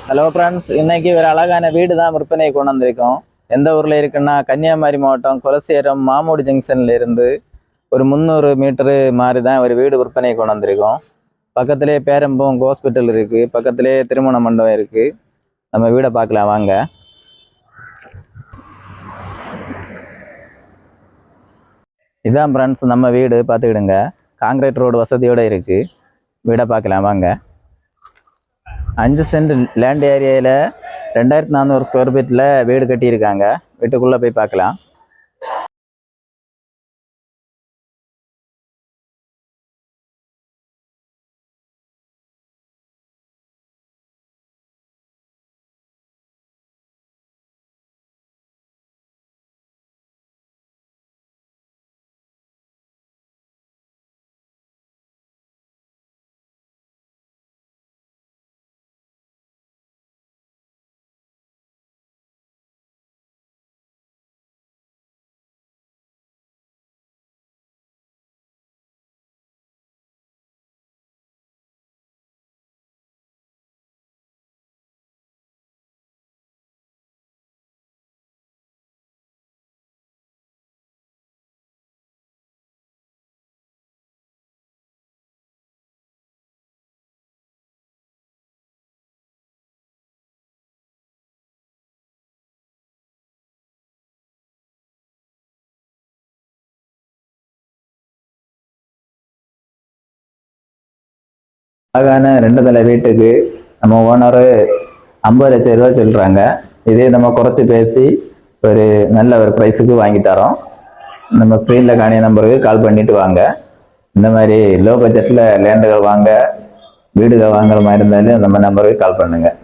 Hello friends, இன்னைக்கு ஒரு அழகான வீடு தான் விற்பனை கொண்டு வந்திருக்கோம். எந்த ஊரில் இருக்குன்னா கன்னியாகுமரி மாவட்டம் குலசேரம் மாமூடு ஜங்ஷன்ல இருந்து ஒரு 300 மீட்டரு மாதிரி தான் ஒரு வீடு விற்பனை கொண்டு வந்திருக்கோம். பக்கத்திலே பேரம்பம் ஹாஸ்பிட்டல் இருக்குது, பக்கத்திலே திருமண மண்டபம் இருக்குது. நம்ம வீடை பார்க்கலாம் வாங்க. இதான் ஃப்ரெண்ட்ஸ் நம்ம வீடு, பார்த்துக்கிடுங்க. காங்கிரீட் ரோடு வசதியோடு இருக்குது. வீடை பார்க்கலாம் வாங்க. 5 சென்ட் லேண்ட் ஏரியாவில் 2400 ஸ்கொயர் ஃபீட்டில் வீடு கட்டியிருக்காங்க. வீட்டுக்குள்ளே போய் பார்க்கலாம். அழகான 2 தலை வீட்டுக்கு நம்ம ஓனரு 50 லட்சம் ரூபா சொல்கிறாங்க. இதே நம்ம குறைச்சி பேசி ஒரு நல்ல ஒரு ப்ரைஸுக்கு வாங்கி தரோம். நம்ம ஸ்க்ரீனில் காணிய நம்பருக்கு கால் பண்ணிட்டு வாங்க. இந்த மாதிரி லோ பட்ஜெட்டில் லேண்டுகள் வாங்க, வீடுகள் வாங்குற மாதிரி இருந்தாலும் நம்ம நம்பருக்கு கால் பண்ணுங்கள்.